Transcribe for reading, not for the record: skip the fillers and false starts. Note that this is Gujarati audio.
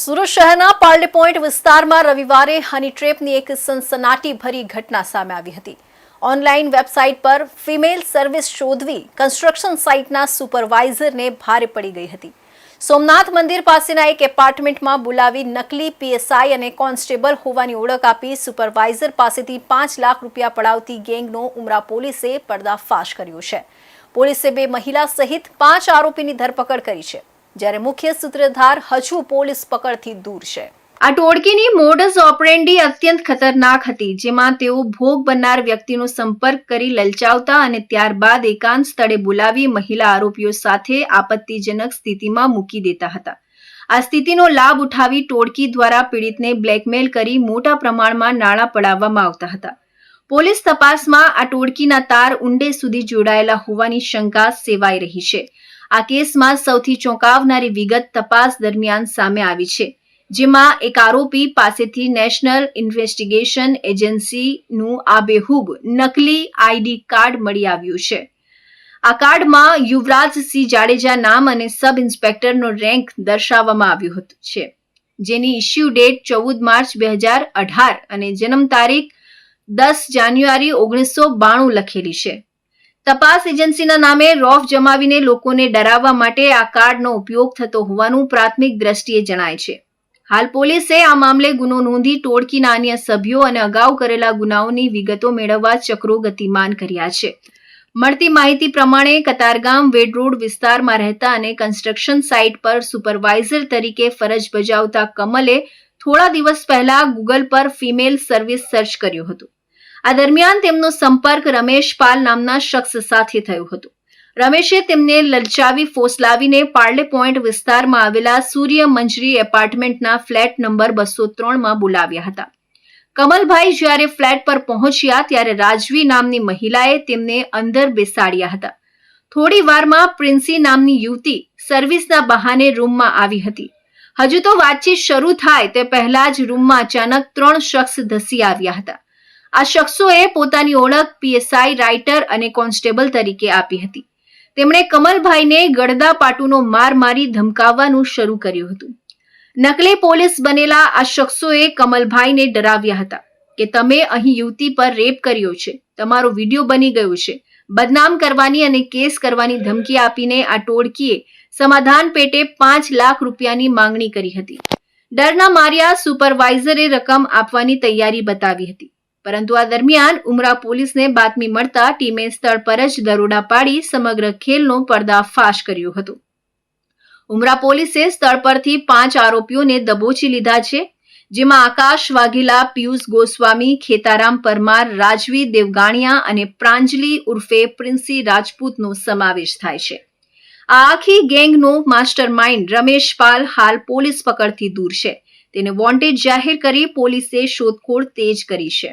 સુરત શહેરના પાર્લે પોઈન્ટ વિસ્તારમાં રવિવારે હની ટ્રેપની એક સનસનાટીભરી ઘટના સામે આવી હતી. ઓનલાઈન વેબસાઇટ પર ફિમેલ સર્વિસ શોધવી કન્સ્ટ્રક્શન સાઇટના સુપરવાઇઝરને ભારે પડી ગઈ હતી. સોમનાથ મંદિર પાસેના એક એપાર્ટમેન્ટમાં બોલાવી નકલી પીએસઆઈ અને કોન્સ્ટેબલ હોવાની ઓળખ આપી સુપરવાઇઝર પાસેથી 5 લાખ રૂપિયા પડાવતી ગેંગનો ઉમરા પોલીસે પર્દાફાશ કર્યો છે. પોલીસે 2 મહિલા સહિત 5 આરોપીની ધરપકડ કરી છે, જ્યારે મુખ્ય સૂત્રધાર હજુ પોલીસ પકડથી દૂર છે. આ ટોળકીની મોડસ ઓપરેન્ડી અત્યંત ખતરનાક હતી, જેમાં તેઓ ભોગ બનનાર વ્યક્તિનો સંપર્ક કરી લલચાવતા અને ત્યારબાદ એકાંત સ્થળે બોલાવી મહિલા આરોપીઓ સાથે આપત્તિજનક સ્થિતિમાં મૂકી દેતા હતા. આ સ્થિતિનો લાભ ઉઠાવી ટોળકી દ્વારા પીડિતને બ્લેકમેલ કરી મોટા પ્રમાણમાં નાણાં પડાવવામાં આવતા હતા. પોલીસ તપાસમાં આ ટોળકીના તાર ઊંડે સુધી જોડાયેલા હોવાની શંકા સેવાઈ રહી છે. આ કેસમાં સૌથી ચોંકાવનારી વિગત તપાસ દરમિયાન સામે આવી છે, જેમાં એક આરોપી પાસેથી નેશનલ ઇન્વેસ્ટિગેશન એજન્સીનું આબેહૂબ નકલી આઈડી કાર્ડ મળી આવ્યું છે. આ કાર્ડમાં યુવરાજસિંહ જાડેજા નામ અને સબ ઇન્સ્પેક્ટરનો રેન્ક દર્શાવવામાં આવ્યો છે, જેની ઇસ્યુ ડેટ 14 માર્ચ 2018 અને જન્મ તારીખ 10 જાન્યુઆરી 1992 લખેલી છે. તપાસ એજન્સીના નામે રોફ જમાવીને લોકોને ડરાવવા માટે આ કાર્ડનો ઉપયોગ થતો હોવાનું પ્રાથમિક દ્રષ્ટિએ જણાય છે. હાલ પોલીસે આ મામલે ગુનો નોંધી ટોળકીના અન્ય સભ્યો અને અગાઉ કરેલા ગુનાઓની વિગતો મેળવવા ચક્રો ગતિમાન કર્યા છે. મળતી માહિતી પ્રમાણે કતારગામ વેડ રોડ વિસ્તારમાં રહેતા અને કન્સ્ટ્રક્શન સાઇટ પર સુપરવાઇઝર તરીકે ફરજ બજાવતા કમલે થોડા દિવસ પહેલા ગૂગલ પર ફિમેલ સર્વિસ સર્ચ કર્યું હતું. આ દરમિયાન તેમનો સંપર્ક રમેશ પાલ નામના શખ્સ સાથે થયો હતો. રમેશે તેમને લલચાવી ફોસલાવીને પાર્લે પોઈન્ટ વિસ્તારમાં આવેલા સૂર્ય મંજરી એપાર્ટમેન્ટના ફ્લેટ નંબર 203માં બોલાવ્યા હતા. કમલભાઈ જ્યારે ફ્લેટ પર પહોંચ્યા ત્યારે રાજવી નામની મહિલાએ તેમને અંદર બેસાડ્યા હતા. થોડી વારમાં પ્રિન્સી નામની યુવતી સર્વિસના બહાને રૂમમાં આવી હતી. હજુ તો વાતચીત શરૂ થાય તે પહેલા જ રૂમમાં અચાનક 3 શખ્સ ધસી આવ્યા હતા. આ શખ્સોએ પોતાની ઓળખ પીએસઆઈ રાઇટર અને કોન્સ્ટેબલ તરીકે આપી હતી. તેમણે કમલભાઈને ગળદા પાટુનો માર મારી ધમકાવવાનું શરૂ કર્યું હતું. નકલી પોલીસ બનેલા આ શખ્સોએ કમલભાઈને ડરાવ્યા હતા કે તમે અહીં યુવતી પર રેપ કર્યો છે, તમારો વિડીયો બની ગયો છે. બદનામ કરવાની અને કેસ કરવાની ધમકી આપીને આ ટોળકીએ સમાધાન પેટે 5 લાખ રૂપિયાની માંગણી કરી હતી. ડરના માર્યા સુપરવાઇઝરે રકમ આપવાની તૈયારી બતાવી હતી, પરંતુ આ દરમિયાન ઉમરા પોલીસને બાતમી મળતા ટીમે સ્થળ પર જ દરોડા પાડી સમગ્ર ખેલનો પર્દાફાશ કર્યો હતો. ઉમરા પોલીસે સ્થળ પરથી 5 આરોપીઓને દબોચી લીધા છે, જેમાં આકાશ વાઘેલા, પિયુષ ગોસ્વામી, ખેતારામ પરમાર, રાજવી દેવગાણિયા અને પ્રાંજલી ઉર્ફે પ્રિન્સી રાજપૂતનો સમાવેશ થાય છે. આ આખી ગેંગનો માસ્ટર માઇન્ડ રમેશ પાલ હાલ પોલીસ પકડથી દૂર છે. તેને વોન્ટેડ જાહેર કરી પોલીસે શોધખોળ તેજ કરી છે.